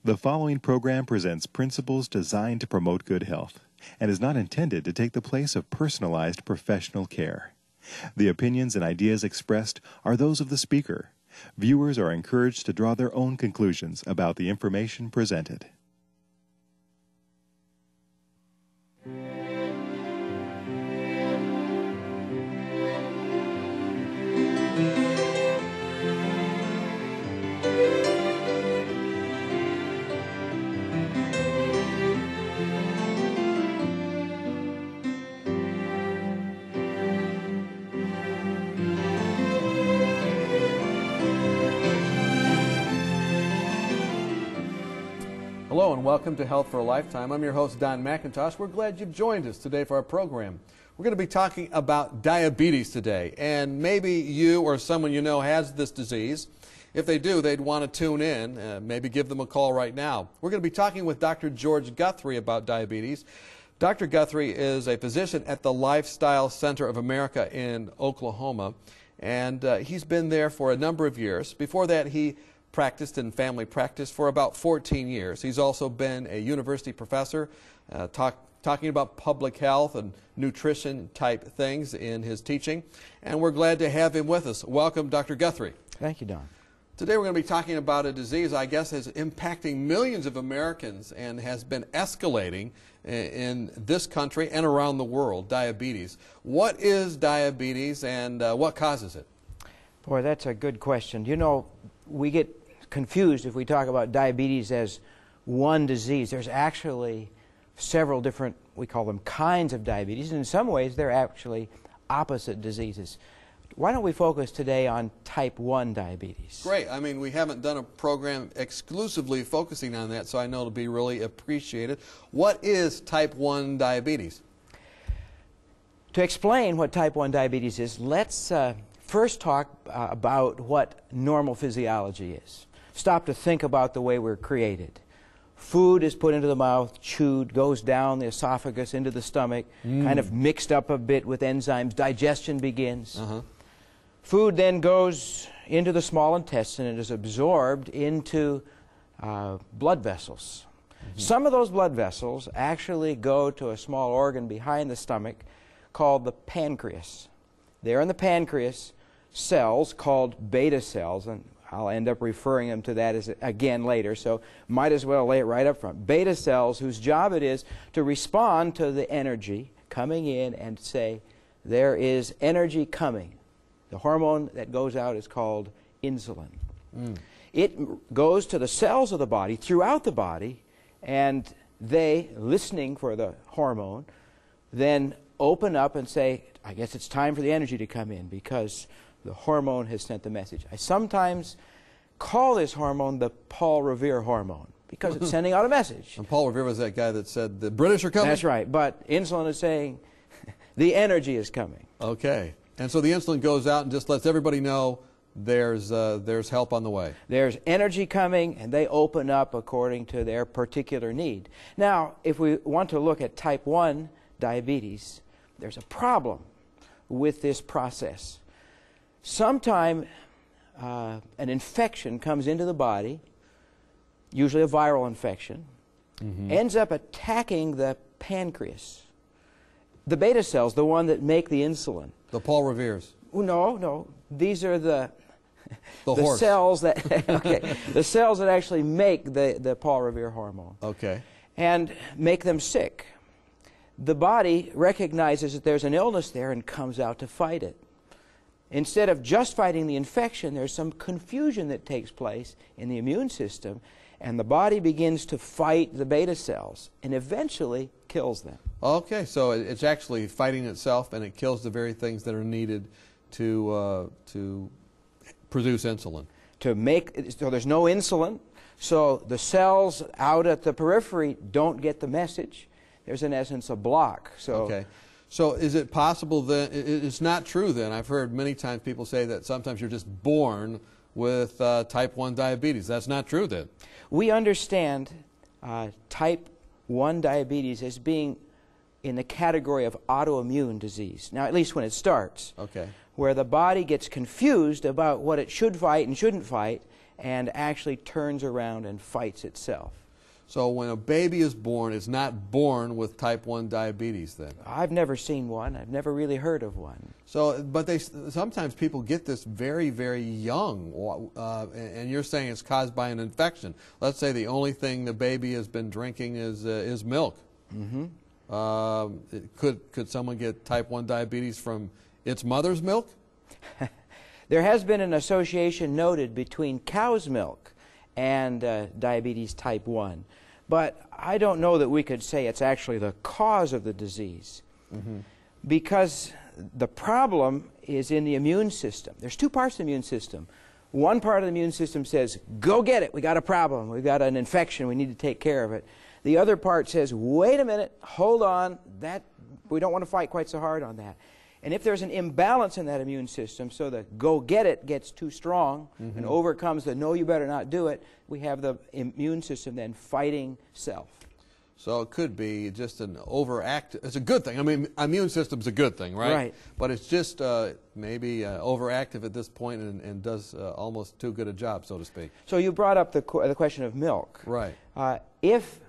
The following program presents principles designed to promote good health and is not intended to take the place of personalized professional care. The opinions and ideas expressed are those of the speaker. Viewers are encouraged to draw their own conclusions about the information presented. Hello and welcome to Health for a Lifetime. I'm your host, Don Mackintosh. We're glad you've joined us today for our program. We're going to be talking about diabetes today, and maybe you or someone you know has this disease. If they do, they'd want to tune in, maybe give them a call right now. We're going to be talking with Dr. George Guthrie about diabetes. Dr. Guthrie is a physician at the Lifestyle Center of America in Oklahoma, and he's been there for a number of years. Before that, he practiced in family practice for about 14 years. He's also been a university professor, talking about public health and nutrition type things in his teaching, and we're glad to have him with us. Welcome, Dr. Guthrie. Thank you, Don. Today we're going to be talking about a disease I guess is impacting millions of Americans and has been escalating in this country and around the world, diabetes. What is diabetes and what causes it? Boy, that's a good question. You know, we get confused if we talk about diabetes as one disease. There's actually several different, we call them kinds of diabetes, and in some ways they're actually opposite diseases. Why don't we focus today on type 1 diabetes? Great. I mean, we haven't done a program exclusively focusing on that, so I know it'll be really appreciated. What is type 1 diabetes? To explain what type 1 diabetes is, let's first talk about what normal physiology is. Stop to think about the way we're created. Food is put into the mouth, chewed, goes down the esophagus into the stomach, kind of mixed up a bit with enzymes. Digestion begins. Food then goes into the small intestine and is absorbed into blood vessels. Some of those blood vessels actually go to a small organ behind the stomach called the pancreas. There in the pancreas, cells called beta cells, and I'll end up referring them to that again later, so might as well lay it right up front. Beta cells whose job it is to respond to the energy coming in and say, there is energy coming. The hormone that goes out is called insulin. It goes to the cells of the body, throughout the body, and they, listening for the hormone, then open up and say, I guess it's time for the energy to come in because the hormone has sent the message. I sometimes call this hormone the Paul Revere hormone because it's sending out a message. And Paul Revere was that guy that said the British are coming? That's right, but insulin is saying the energy is coming. Okay. And so the insulin goes out and just lets everybody know there's help on the way. There's energy coming, and they open up according to their particular need. Now, if we want to look at type 1 diabetes, there's a problem with this process. Sometime an infection comes into the body, usually a viral infection, ends up attacking the pancreas. The beta cells, the one that make the insulin. The Paul Reveres. No. These are the horse. cells that the cells that actually make the Paul Revere hormone. Okay. And make them sick. The body recognizes that there's an illness there and comes out to fight it. Instead of just fighting the infection, there's some confusion that takes place in the immune system, and the body begins to fight the beta cells and eventually kills them. Okay, so it's actually fighting itself, and it kills the very things that are needed to produce insulin. So there's no insulin, so the cells out at the periphery don't get the message. There's in essence a block. Okay. So is it possible that it's not true then? I've heard many times people say that sometimes you're just born with type 1 diabetes. That's not true then? We understand type 1 diabetes as being in the category of autoimmune disease. Now, at least when it starts. Okay. Where the body gets confused about what it should fight and shouldn't fight, and actually turns around and fights itself. So when a baby is born, it's not born with type 1 diabetes then? I've never seen one. I've never really heard of one. So, but sometimes people get this very, very young, and you're saying it's caused by an infection. Let's say the only thing the baby has been drinking is milk. Mm-hmm. Could someone get type 1 diabetes from its mother's milk? There has been an association noted between cow's milk and diabetes type 1. But I don't know that we could say it's actually the cause of the disease. Mm-hmm. Because the problem is in the immune system. There's two parts of the immune system. One part of the immune system says, go get it, we got a problem, we got an infection, we need to take care of it. The other part says, wait a minute, hold on, we don't want to fight quite so hard on that. And if there's an imbalance in that immune system, so the go get it gets too strong and overcomes the no, you better not do it, we have the immune system then fighting self. So it could be just an overactive, it's a good thing. I mean, immune system's a good thing, right? Right. But it's just maybe overactive at this point and does almost too good a job, so to speak. So you brought up the question of milk. Right. If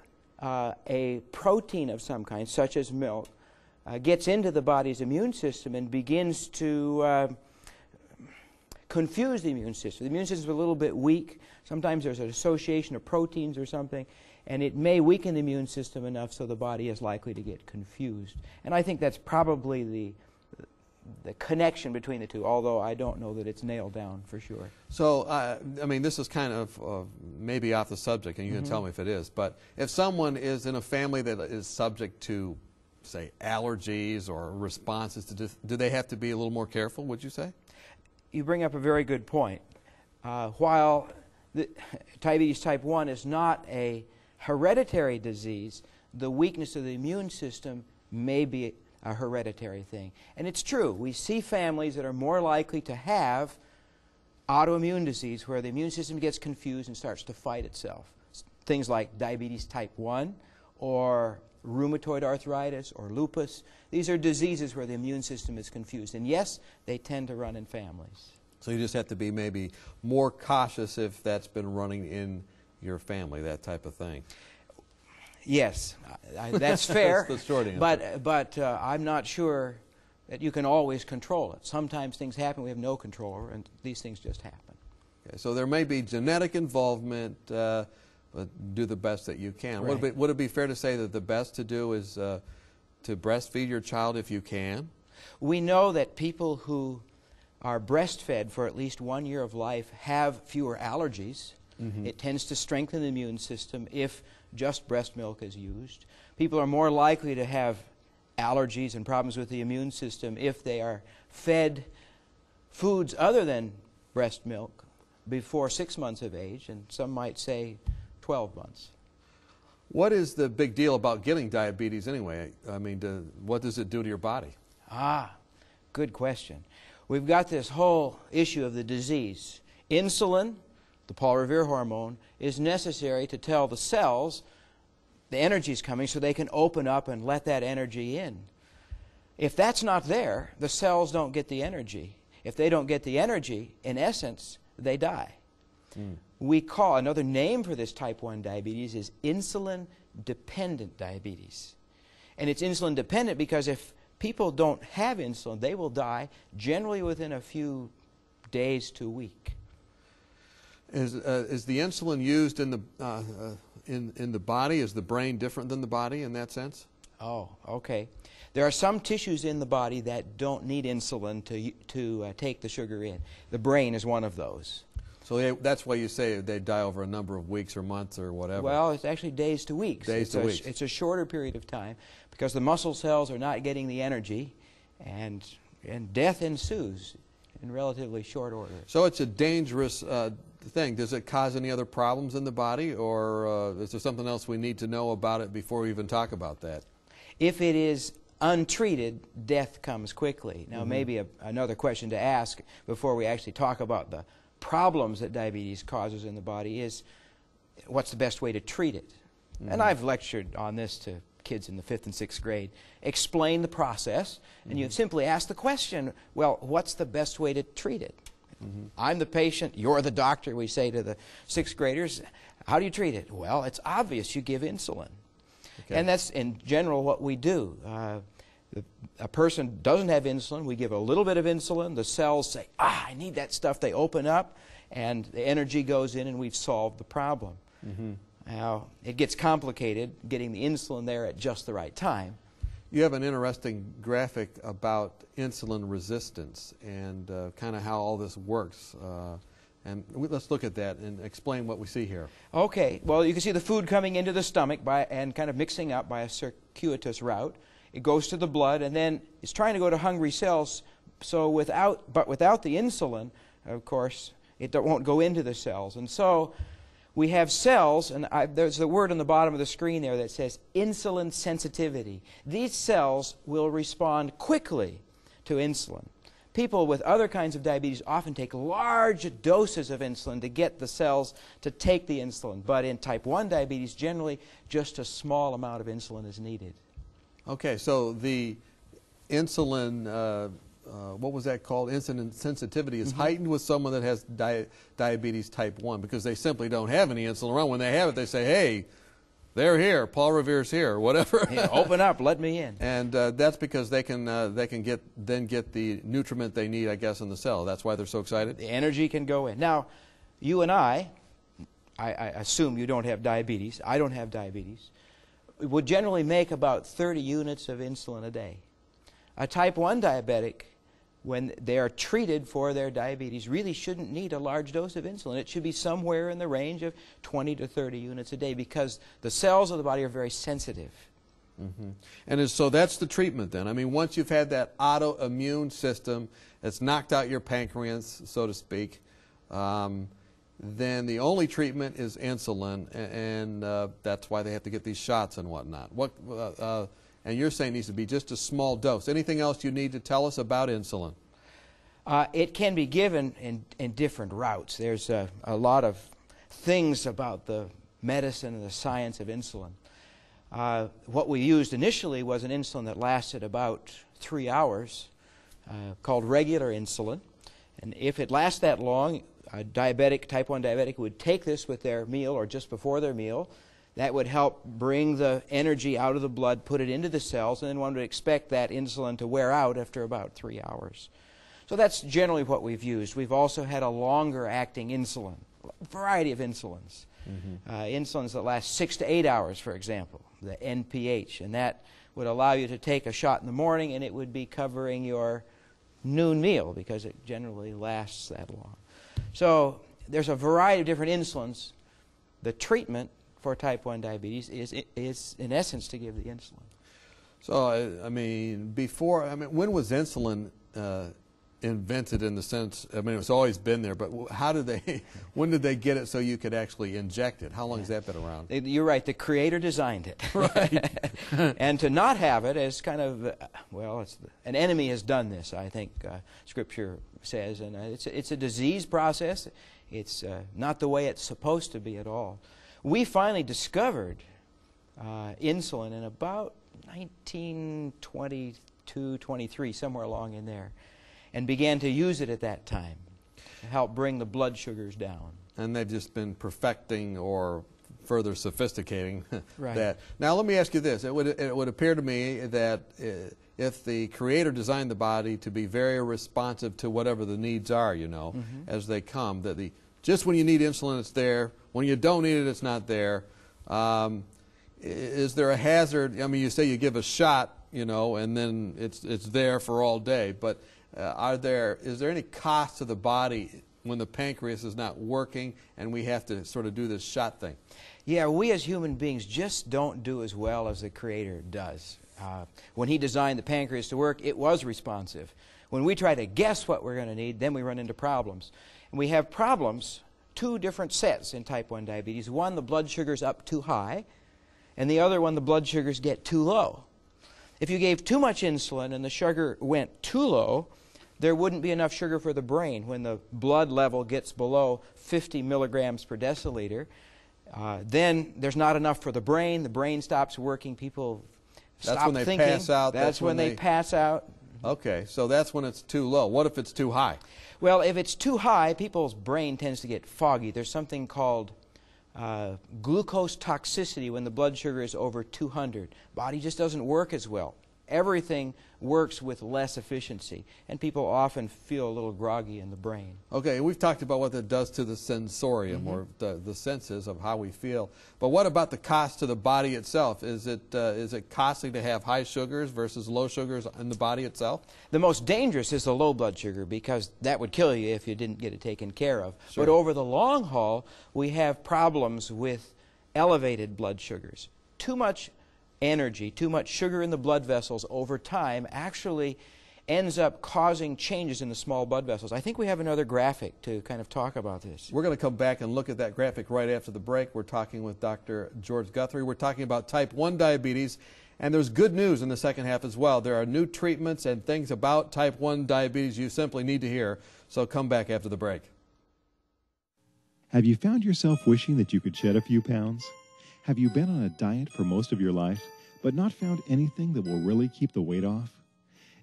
a protein of some kind, such as milk, gets into the body's immune system and begins to confuse the immune system. The immune system is a little bit weak. Sometimes there's an association of proteins or something, and it may weaken the immune system enough so the body is likely to get confused. And I think that's probably the connection between the two, although I don't know that it's nailed down for sure. So, I mean, this is kind of maybe off the subject, and you can tell me if it is, but if someone is in a family that is subject to, say, allergies or responses to this, do they have to be a little more careful, would you say? You bring up a very good point. While diabetes type 1 is not a hereditary disease, the weakness of the immune system may be a hereditary thing. And it's true. We see families that are more likely to have autoimmune disease where the immune system gets confused and starts to fight itself. Things like diabetes type 1 or rheumatoid arthritis or lupus. These are diseases where the immune system is confused. And yes, they tend to run in families. So you just have to be maybe more cautious if that's been running in your family, that type of thing. Yes, that's fair. That's the short answer. But I'm not sure that you can always control it. Sometimes things happen we have no control over, and these things just happen. Okay, so there may be genetic involvement, but do the best that you can. Right. Would it be fair to say that the best to do is to breastfeed your child if you can? We know that people who are breastfed for at least 1 year of life have fewer allergies. It tends to strengthen the immune system if just breast milk is used. People are more likely to have allergies and problems with the immune system if they are fed foods other than breast milk before 6 months of age, and some might say 12 months. What is the big deal about getting diabetes anyway? I mean, what does it do to your body? Good question. We've got this whole issue of the disease. Insulin, the Paul Revere hormone, is necessary to tell the cells the energy is coming so they can open up and let that energy in. If that's not there, the cells don't get the energy. If they don't get the energy, in essence, they die. We call, another name for this type 1 diabetes is insulin-dependent diabetes. And it's insulin-dependent because if people don't have insulin, they will die generally within a few days to a week. Is the insulin used in the body? Is the brain different than the body in that sense? Oh, okay. There are some tissues in the body that don't need insulin to take the sugar in. The brain is one of those. So that's why you say they die over a number of weeks or months or whatever. Well, it's actually days to weeks. Days to weeks. It's a shorter period of time because the muscle cells are not getting the energy, and death ensues in relatively short order. So it's a dangerous thing. Does it cause any other problems in the body, or is there something else we need to know about it before we even talk about that? If it is untreated, death comes quickly. Now, maybe another question to ask before we actually talk about the problems that diabetes causes in the body is, what's the best way to treat it? And I've lectured on this to kids in the 5th and 6th grade. Explain the process, and you simply ask the question, well, what's the best way to treat it? I'm the patient, you're the doctor, we say to the 6th graders. How do you treat it? Well, it's obvious, you give insulin. Okay. And that's in general what we do. A person doesn't have insulin, we give a little bit of insulin, the cells say, I need that stuff, they open up, and the energy goes in and we've solved the problem. Now, it gets complicated getting the insulin there at just the right time. You have an interesting graphic about insulin resistance and kind of how all this works. Let's look at that and explain what we see here. Okay. Well, you can see the food coming into the stomach and kind of mixing up by a circuitous route. It goes to the blood, and then it's trying to go to hungry cells. So without the insulin, of course, it won't go into the cells. And so we have cells, and there's a word on the bottom of the screen there that says insulin sensitivity. These cells will respond quickly to insulin. People with other kinds of diabetes often take large doses of insulin to get the cells to take the insulin. But in type 1 diabetes, generally, just a small amount of insulin is needed. Okay, so the insulin, what was that called? Insulin sensitivity is heightened with someone that has diabetes type 1 because they simply don't have any insulin around. When they have it, they say, hey, they're here, Paul Revere's here, or whatever. Yeah, open up, let me in. And that's because they can get the nutriment they need, I guess, in the cell. That's why they're so excited. The energy can go in. Now, you and I assume you don't have diabetes. I don't have diabetes. We would generally make about 30 units of insulin a day. A type 1 diabetic, when they are treated for their diabetes, really shouldn't need a large dose of insulin. It should be somewhere in the range of 20 to 30 units a day because the cells of the body are very sensitive. And so that's the treatment then. I mean, once you've had that autoimmune system that's knocked out your pancreas, so to speak, then the only treatment is insulin, and that's why they have to get these shots and whatnot. And you're saying it needs to be just a small dose. Anything else you need to tell us about insulin? It can be given in different routes. There's a lot of things about the medicine and the science of insulin. What we used initially was an insulin that lasted about 3 hours, called regular insulin. And if it lasts that long, a diabetic, type 1 diabetic, would take this with their meal or just before their meal. That would help bring the energy out of the blood, put it into the cells, and then one would expect that insulin to wear out after about 3 hours. So that's generally what we've used. We've also had a longer-acting insulin, a variety of insulins. Insulins that last 6 to 8 hours, for example, the NPH, and that would allow you to take a shot in the morning, and it would be covering your noon meal because it generally lasts that long. So there's a variety of different insulins. The treatment for type 1 diabetes is in essence to give the insulin. So, I mean, when was insulin invented in the sense, I mean, it's always been there, but when did they get it so you could actually inject it? How long has that been around? You're right, the Creator designed it. Right. And to not have it is kind of, well, an enemy has done this, I think Scripture says, and it's a disease process. It's not the way it's supposed to be at all. We finally discovered insulin in about 1922, 23, somewhere along in there, and began to use it at that time to help bring the blood sugars down. And they've just been perfecting or further sophisticating right. that. Now let me ask you this. It would appear to me that if the Creator designed the body to be very responsive to whatever the needs are, you know, as they come, that just when you need insulin, it's there. When you don't need it, it's not there. Is there a hazard? I mean, you say you give a shot, you know, and then it's there for all day. But is there any cost to the body when the pancreas is not working and we have to sort of do this shot thing? Yeah, we as human beings just don't do as well as the Creator does. When He designed the pancreas to work, it was responsive. When we try to guess what we're going to need, then we run into problems. And we have problems, two different sets in type 1 diabetes. One, the blood sugar's up too high, and the other one, the blood sugars get too low. If you gave too much insulin and the sugar went too low, there wouldn't be enough sugar for the brain. When the blood level gets below 50 milligrams per deciliter, then there's not enough for the brain. The brain stops working. People stop thinking. Pass out. That's when they pass out. Okay, so that's when it's too low. What if it's too high? Well, if it's too high, people's brain tends to get foggy. There's something called glucose toxicity when the blood sugar is over 200. Body just doesn't work as well. Everything works with less efficiency, and people often feel a little groggy in the brain. Okay, we've talked about what that does to the sensorium, or the senses of how we feel. But what about the cost to the body itself? Is it costly to have high sugars versus low sugars in the body itself? The most dangerous is the low blood sugar, because that would kill you if you didn't get it taken care of. Sure. But over the long haul, we have problems with elevated blood sugars. Too much energy, too much sugar in the blood vessels over time actually ends up causing changes in the small blood vessels. I think we have another graphic to kind of talk about this. We're going to come back and look at that graphic right after the break. We're talking with Dr. George Guthrie. We're talking about type 1 diabetes, and there's good news in the second half as well. There are new treatments and things about type 1 diabetes you simply need to hear, so come back after the break. Have you found yourself wishing that you could shed a few pounds? Have you been on a diet for most of your life, but not found anything that will really keep the weight off?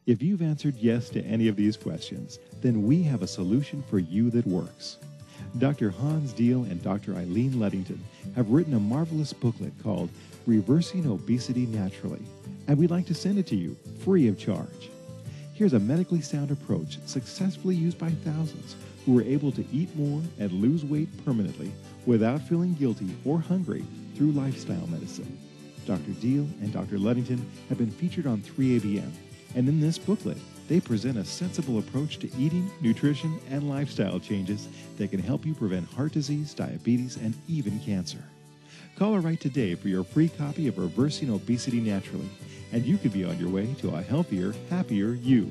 If you've answered yes to any of these questions, then we have a solution for you that works. Dr. Hans Deal and Dr. Eileen Luddington have written a marvelous booklet called Reversing Obesity Naturally, and we'd like to send it to you free of charge. Here's a medically sound approach successfully used by thousands who were able to eat more and lose weight permanently without feeling guilty or hungry through lifestyle medicine. Dr. Deal and Dr. Luddington have been featured on 3ABM, and in this booklet, they present a sensible approach to eating, nutrition, and lifestyle changes that can help you prevent heart disease, diabetes, and even cancer. Call or write today for your free copy of Reversing Obesity Naturally, and you could be on your way to a healthier, happier you.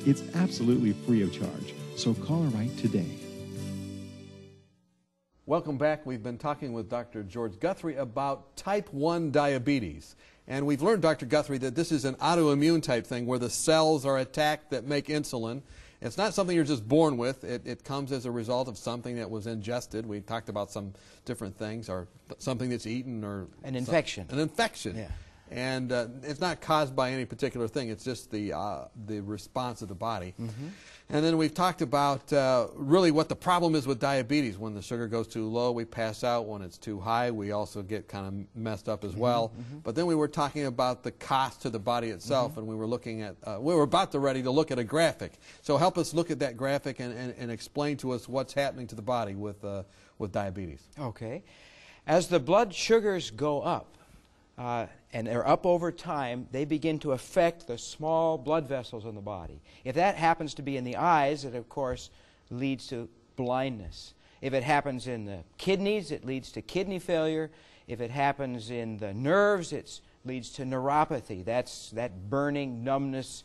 It's absolutely free of charge, so call or write today. Welcome back. We've been talking with Dr. George Guthrie about type 1 diabetes. And we've learned, Dr. Guthrie, that this is an autoimmune type thing where the cells are attacked that make insulin. It's not something you're just born with. It comes as a result of something that was ingested. We talked about some different things, or something that's eaten, or an infection. An infection. Yeah. And it's not caused by any particular thing. It's just the response of the body. Mm-hmm. And then we've talked about really what the problem is with diabetes. When the sugar goes too low, we pass out. When it's too high, we also get kind of messed up as well. Mm-hmm. But then we were talking about the cost to the body itself, and we were looking at, we were about to ready to look at a graphic. So help us look at that graphic and explain to us what's happening to the body with diabetes. Okay. As the blood sugars go up, and they're up over time, they begin to affect the small blood vessels in the body. If that happens to be in the eyes, it of course leads to blindness. If it happens in the kidneys, it leads to kidney failure. If it happens in the nerves, it leads to neuropathy. That's that burning, numbness,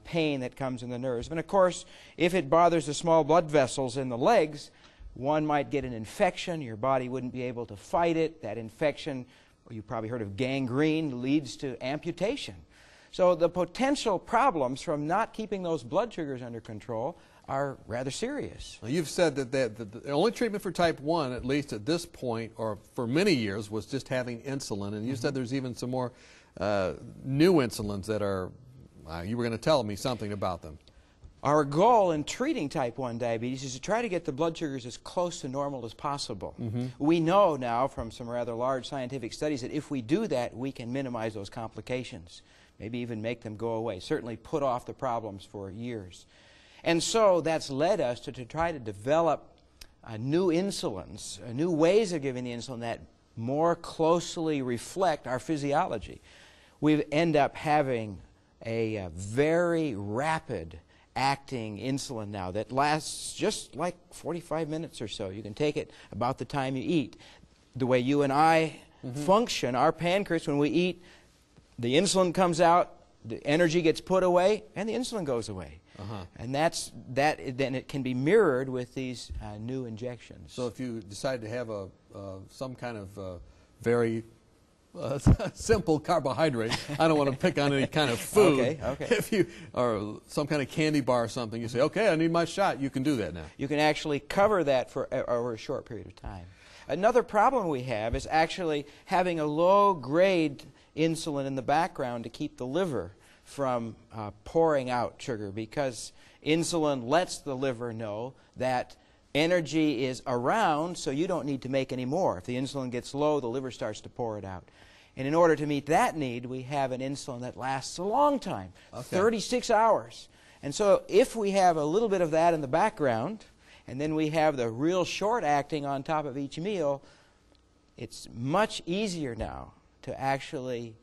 pain that comes in the nerves. And of course, if it bothers the small blood vessels in the legs, one might get an infection. Your body wouldn't be able to fight it. That infection, you've probably heard of gangrene, leads to amputation. So the potential problems from not keeping those blood sugars under control are rather serious. Now, you've said that the only treatment for type 1, at least at this point, or for many years, was just having insulin. And you said there's even some more new insulins that are, you were going to tell me something about them. Our goal in treating type 1 diabetes is to try to get the blood sugars as close to normal as possible. Mm-hmm. We know now from some rather large scientific studies that if we do that, we can minimize those complications, maybe even make them go away, certainly put off the problems for years. And so that's led us to try to develop new insulins, new ways of giving the insulin that more closely reflect our physiology. We end up having a very rapid acting insulin now that lasts just like 45 minutes or so. You can take it about the time you eat. The way you and I function, our pancreas, when we eat, the insulin comes out, the energy gets put away, and the insulin goes away. And then it can be mirrored with these new injections. So if you decide to have some kind of very simple carbohydrate, I don't want to pick on any kind of food. Okay. If you, or some kind of candy bar or something, you say, okay, I need my shot. You can do that now. You can actually cover that for over a short period of time. Another problem we have is actually having a low-grade insulin in the background to keep the liver from pouring out sugar, because insulin lets the liver know that energy is around, so you don't need to make any more. If the insulin gets low, the liver starts to pour it out. And in order to meet that need, we have an insulin that lasts a long time, 36 hours. And so if we have a little bit of that in the background, and then we have the real short acting on top of each meal, it's much easier now to actually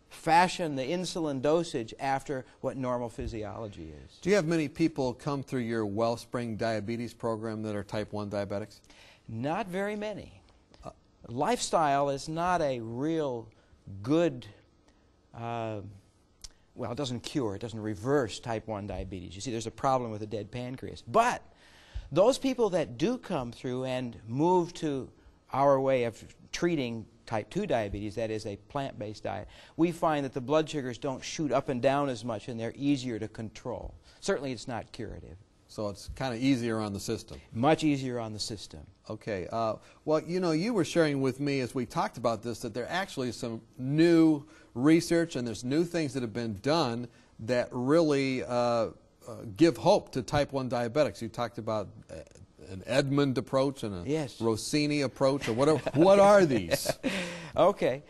fashion the insulin dosage after what normal physiology is. Do you have many people come through your Wellspring Diabetes program that are type 1 diabetics? Not very many. Lifestyle is not a real good, well, it doesn't cure, it doesn't reverse type 1 diabetes. You see, there's a problem with a dead pancreas. But those people that do come through and move to our way of treating type 2 diabetes, that is a plant-based diet, we find that the blood sugars don't shoot up and down as much, and they're easier to control. Certainly it's not curative. So it's kind of easier on the system. Much easier on the system. Okay. Well, you know, you were sharing with me as we talked about this that there actually is some new research and there's new things that have been done that really give hope to type 1 diabetics. You talked about an Edmund approach and a Rossini approach, or whatever. What are these? Okay.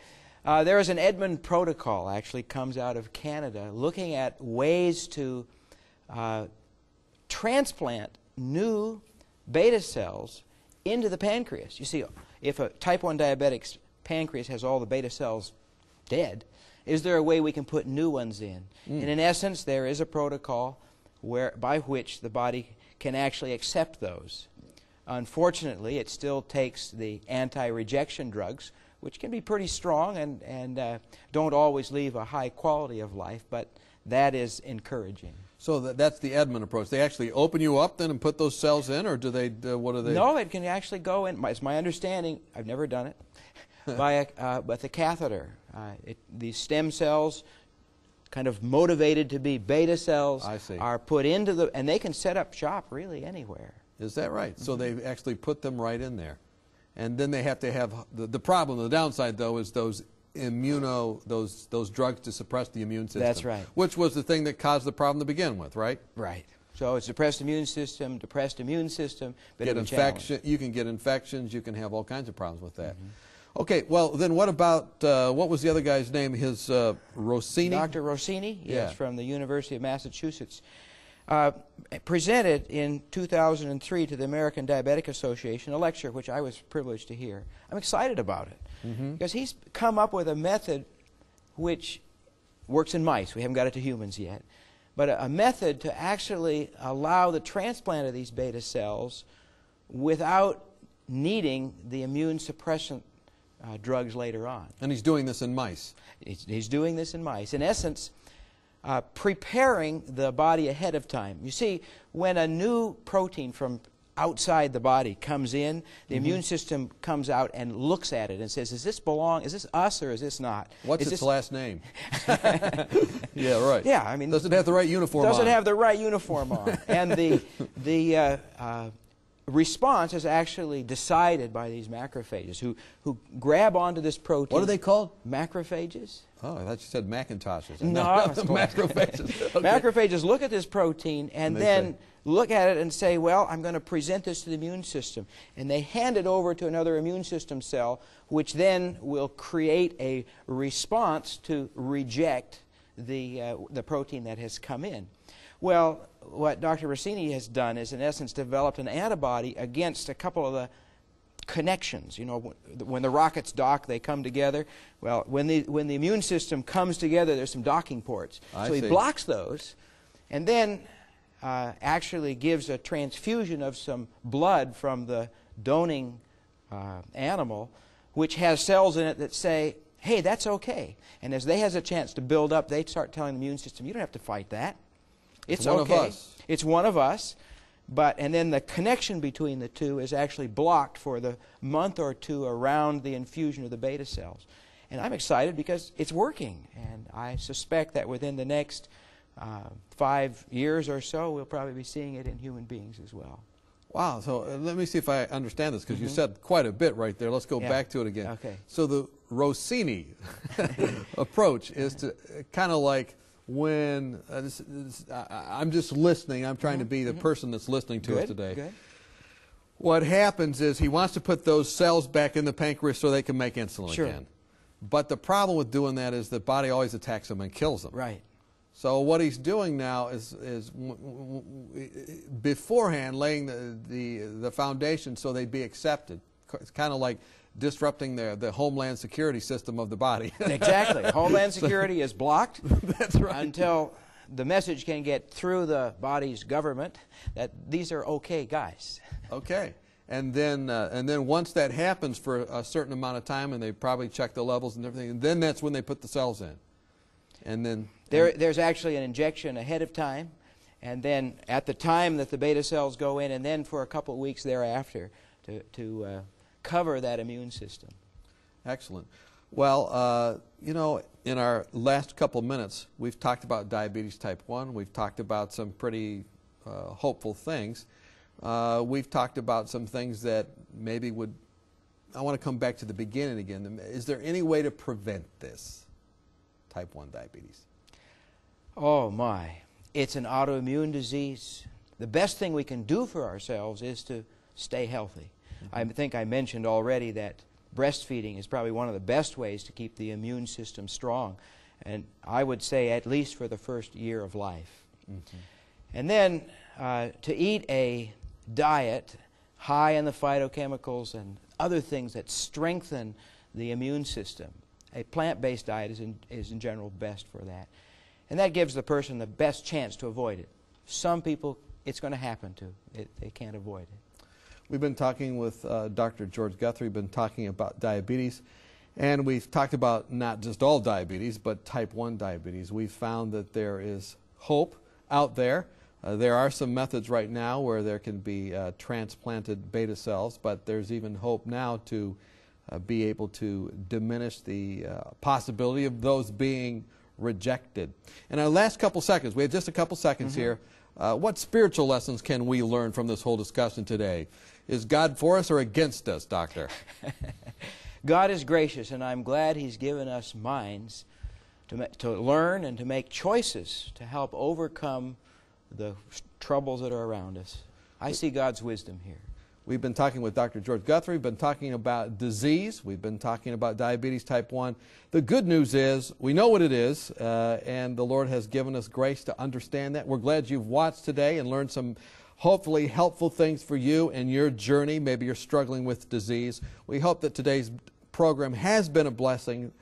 There is an Edmund protocol, actually comes out of Canada, looking at ways to transplant new beta cells into the pancreas. You see, if a type 1 diabetic's pancreas has all the beta cells dead, is there a way we can put new ones in? And in essence, there is a protocol by which the body can actually accept those. Unfortunately, it still takes the anti-rejection drugs, which can be pretty strong and don't always leave a high quality of life, but that is encouraging. So that's the Edmund approach. They actually open you up then and put those cells in, or do they? What do they? No, it can actually go in. It's my understanding. I've never done it. With a catheter, these stem cells, kind of motivated to be beta cells, are put into the, and they can set up shop really anywhere. Is that right? So they actually put them right in there, and then they have to have the problem. The downside, though, is those those drugs to suppress the immune system. That's right. Which was the thing that caused the problem to begin with, right? Right. So it's depressed immune system, bit of a challenge. You can get infections. You can have all kinds of problems with that. Okay, well, then what about, what was the other guy's name? His Rossini? Dr. Rossini, yes, from the University of Massachusetts. Presented in 2003 to the American Diabetic Association, a lecture which I was privileged to hear. I'm excited about it because he's come up with a method which works in mice. We haven't got it to humans yet. But a method to actually allow the transplant of these beta cells without needing the immune suppressant drugs later on. And he's doing this in mice? He's doing this in mice. In essence, preparing the body ahead of time. You see, when a new protein from outside the body comes in, the immune system comes out and looks at it and says, "Does this belong? Is this us or is this not?" What's its last name? Yeah, right. Yeah, I mean, does it have the right uniform on? Does it have the right uniform on? And the response is actually decided by these macrophages who grab onto this protein. What are they called? Macrophages. Oh, I thought you said Mackintoshes. No, macrophages. Okay. Macrophages look at this protein and then look at it and say, well, I'm going to present this to the immune system. And they hand it over to another immune system cell, which then will create a response to reject the protein that has come in. Well, what Dr. Rossini has done is, in essence, developed an antibody against a couple of the connections. You know, when the rockets dock, they come together. Well, when the immune system comes together, there's some docking ports. So he blocks those, and then actually gives a transfusion of some blood from the donating animal, which has cells in it that say, hey, that's okay. And as they has a chance to build up, they start telling the immune system, you don't have to fight that. It's okay. One of us. It's one of us. And then the connection between the two is actually blocked for the month or two around the infusion of the beta cells. And I'm excited because it's working. And I suspect that within the next 5 years or so, we'll probably be seeing it in human beings as well. Wow. So let me see if I understand this, because you said quite a bit right there. Let's go back to it again. Okay. So the Rossini approach is to kind of like when I'm just listening. I'm trying to be the person that's listening to us today. Good. What happens is he wants to put those cells back in the pancreas so they can make insulin Sure. again. But the problem with doing that is the body always attacks them and kills them. Right. So what he's doing now is beforehand laying the foundation so they'd be accepted. It's kind of like disrupting the homeland security system of the body. Exactly. Homeland security is blocked That's right. until the message can get through the body's government that these are okay guys. Okay. And then once that happens for a certain amount of time, and they probably check the levels and everything, and then that's when they put the cells in. And then There's actually an injection ahead of time, and then at the time that the beta cells go in, and then for a couple of weeks thereafter to cover that immune system. Excellent. Well, you know, in our last couple of minutes, we've talked about diabetes type 1. We've talked about some pretty hopeful things. We've talked about some things that maybe would... I want to come back to the beginning again. Is there any way to prevent this type 1 diabetes? Oh my, it's an autoimmune disease. The best thing we can do for ourselves is to stay healthy. I think I mentioned already that breastfeeding is probably one of the best ways to keep the immune system strong, and I would say at least for the first year of life. And then to eat a diet high in the phytochemicals and other things that strengthen the immune system. A plant-based diet is in general best for that. And that gives the person the best chance to avoid it. Some people, it's going to happen to. They can't avoid it. We've been talking with Dr. George Guthrie, been talking about diabetes, and we've talked about not just all diabetes, but type 1 diabetes. We've found that there is hope out there. There are some methods right now where there can be transplanted beta cells, but there's even hope now to be able to diminish the possibility of those being rejected. In our last couple seconds, we have just a couple seconds here, what spiritual lessons can we learn from this whole discussion today? Is God for us or against us, Doctor? God is gracious, and I'm glad He's given us minds to learn and to make choices to help overcome the troubles that are around us. I see God's wisdom here. We've been talking with Dr. George Guthrie. We've been talking about disease. We've been talking about diabetes type 1. The good news is we know what it is, and the Lord has given us grace to understand that. We're glad you've watched today and learned some hopefully helpful things for you in your journey. Maybe you're struggling with disease. We hope that today's program has been a blessing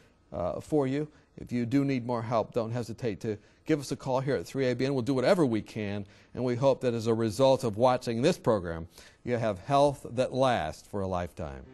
for you. If you do need more help, don't hesitate to give us a call here at 3ABN. We'll do whatever we can, and we hope that as a result of watching this program, you have health that lasts for a lifetime.